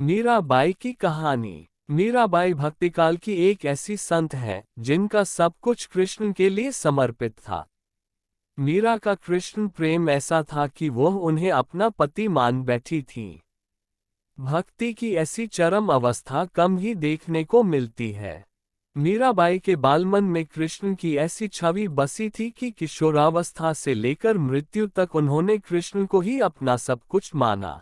मीराबाई की कहानी। मीराबाई भक्तिकाल की एक ऐसी संत है जिनका सब कुछ कृष्ण के लिए समर्पित था। मीरा का कृष्ण प्रेम ऐसा था कि वह उन्हें अपना पति मान बैठी थी। भक्ति की ऐसी चरम अवस्था कम ही देखने को मिलती है। मीराबाई के बालमन में कृष्ण की ऐसी छवि बसी थी कि किशोरावस्था से लेकर मृत्यु तक उन्होंने कृष्ण को ही अपना सब कुछ माना।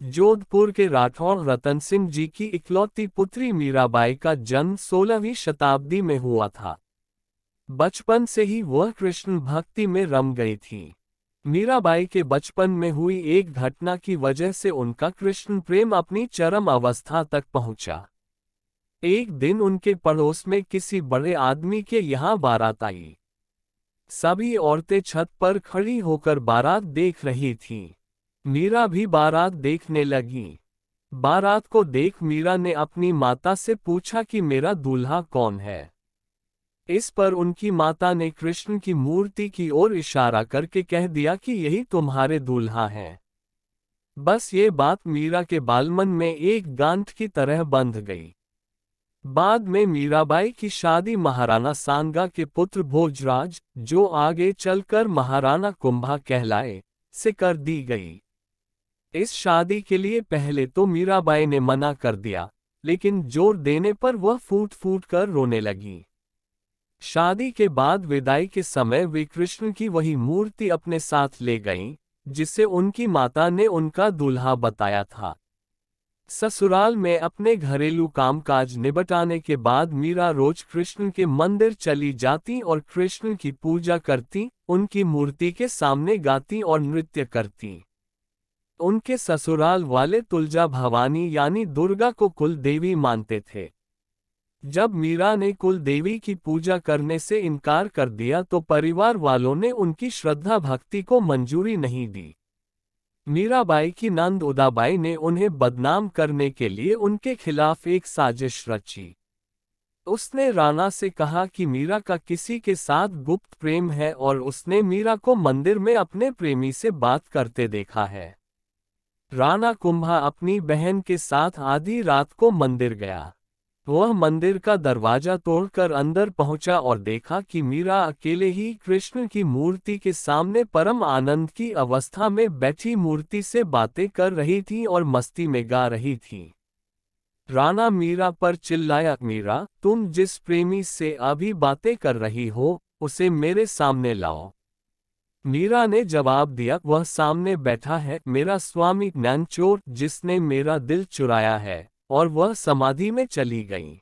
जोधपुर के राठौड़ रतन सिंह जी की इकलौती पुत्री मीराबाई का जन्म 16वीं शताब्दी में हुआ था। बचपन से ही वह कृष्ण भक्ति में रम गई थी। मीराबाई के बचपन में हुई एक घटना की वजह से उनका कृष्ण प्रेम अपनी चरम अवस्था तक पहुंचा। एक दिन उनके पड़ोस में किसी बड़े आदमी के यहाँ बारात आई। सभी औरतें छत पर खड़ी होकर बारात देख रही थीं। मीरा भी बारात देखने लगी। बारात को देख मीरा ने अपनी माता से पूछा कि मेरा दूल्हा कौन है। इस पर उनकी माता ने कृष्ण की मूर्ति की ओर इशारा करके कह दिया कि यही तुम्हारे दूल्हा हैं। बस ये बात मीरा के बालमन में एक गांठ की तरह बंध गई। बाद में मीराबाई की शादी महाराणा सांगा के पुत्र भोजराज, जो आगे चलकर महाराणा कुंभा कहलाए, से कर दी गई। इस शादी के लिए पहले तो मीराबाई ने मना कर दिया, लेकिन जोर देने पर वह फूट फूट कर रोने लगी। शादी के बाद विदाई के समय वे कृष्ण की वही मूर्ति अपने साथ ले गईं, जिसे उनकी माता ने उनका दूल्हा बताया था। ससुराल में अपने घरेलू कामकाज निपटाने के बाद मीरा रोज कृष्ण के मंदिर चली जाती और कृष्ण की पूजा करती, उनकी मूर्ति के सामने गाती और नृत्य करती। उनके ससुराल वाले तुलजा भवानी यानी दुर्गा को कुल देवी मानते थे। जब मीरा ने कुल देवी की पूजा करने से इनकार कर दिया तो परिवार वालों ने उनकी श्रद्धा भक्ति को मंजूरी नहीं दी। मीराबाई की नंद उदाबाई ने उन्हें बदनाम करने के लिए उनके खिलाफ एक साजिश रची। उसने राणा से कहा कि मीरा का किसी के साथ गुप्त प्रेम है और उसने मीरा को मंदिर में अपने प्रेमी से बात करते देखा है। राणा कुंभा अपनी बहन के साथ आधी रात को मंदिर गया। वह मंदिर का दरवाजा तोड़कर अंदर पहुंचा और देखा कि मीरा अकेले ही कृष्ण की मूर्ति के सामने परम आनंद की अवस्था में बैठी मूर्ति से बातें कर रही थी और मस्ती में गा रही थी। राणा मीरा पर चिल्लाया, मीरा, तुम जिस प्रेमी से अभी बातें कर रही हो, उसे मेरे सामने लाओ। मीरा ने जवाब दिया, वह सामने बैठा है, मेरा स्वामी ज्ञानचोर, जिसने मेरा दिल चुराया है, और वह समाधि में चली गई।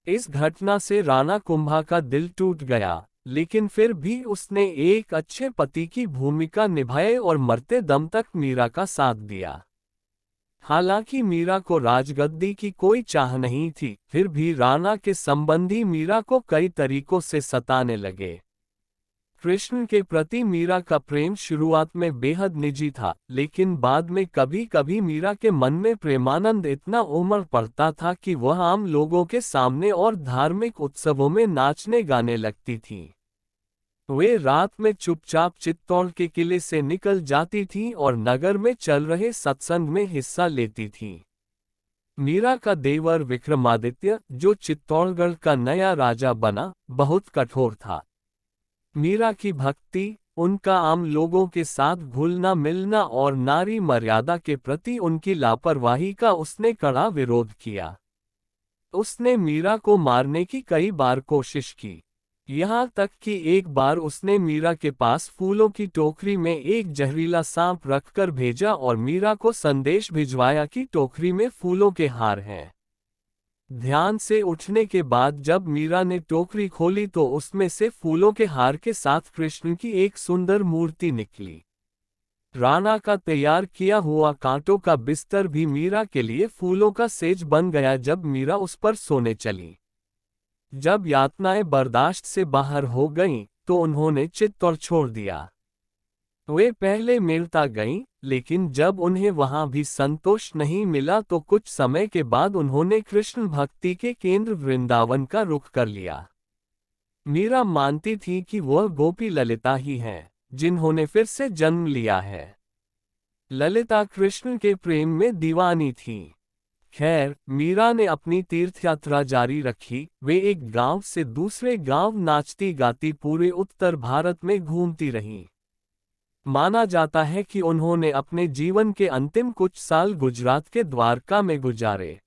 इस घटना से राणा कुंभा का दिल टूट गया, लेकिन फिर भी उसने एक अच्छे पति की भूमिका निभाई और मरते दम तक मीरा का साथ दिया। हालांकि मीरा को राजगद्दी की कोई चाह नहीं थी, फिर भी राणा के संबंधी मीरा को कई तरीकों से सताने लगे। कृष्ण के प्रति मीरा का प्रेम शुरुआत में बेहद निजी था, लेकिन बाद में कभी कभी मीरा के मन में प्रेमानंद इतना उमड़ पड़ता था कि वह आम लोगों के सामने और धार्मिक उत्सवों में नाचने गाने लगती थीं। वे रात में चुपचाप चित्तौड़ के किले से निकल जाती थीं और नगर में चल रहे सत्संग में हिस्सा लेती थीं। मीरा का देवर विक्रमादित्य, जो चित्तौड़गढ़ का नया राजा बना, बहुत कठोर था। मीरा की भक्ति, उनका आम लोगों के साथ घुलना मिलना और नारी मर्यादा के प्रति उनकी लापरवाही का उसने कड़ा विरोध किया। उसने मीरा को मारने की कई बार कोशिश की। यहाँ तक कि एक बार उसने मीरा के पास फूलों की टोकरी में एक जहरीला सांप रखकर भेजा और मीरा को संदेश भिजवाया कि टोकरी में फूलों के हार हैं। ध्यान से उठने के बाद जब मीरा ने टोकरी खोली तो उसमें से फूलों के हार के साथ कृष्ण की एक सुंदर मूर्ति निकली। राणा का तैयार किया हुआ कांटों का बिस्तर भी मीरा के लिए फूलों का सेज बन गया जब मीरा उस पर सोने चली। जब यातनाएं बर्दाश्त से बाहर हो गईं, तो उन्होंने चित्तौड़ छोड़ दिया। वे पहले मेड़ता गईं, लेकिन जब उन्हें वहां भी संतोष नहीं मिला तो कुछ समय के बाद उन्होंने कृष्ण भक्ति के केंद्र वृंदावन का रुख कर लिया। मीरा मानती थी कि वह गोपी ललिता ही हैं, जिन्होंने फिर से जन्म लिया है। ललिता कृष्ण के प्रेम में दीवानी थी। खैर, मीरा ने अपनी तीर्थयात्रा जारी रखी। वे एक गांव से दूसरे गांव नाचती गाती पूरे उत्तर भारत में घूमती रहीं। माना जाता है कि उन्होंने अपने जीवन के अंतिम कुछ साल गुजरात के द्वारका में गुजारे।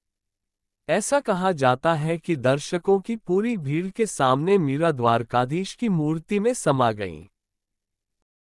ऐसा कहा जाता है कि दर्शकों की पूरी भीड़ के सामने मीरा द्वारकाधीश की मूर्ति में समा गईं।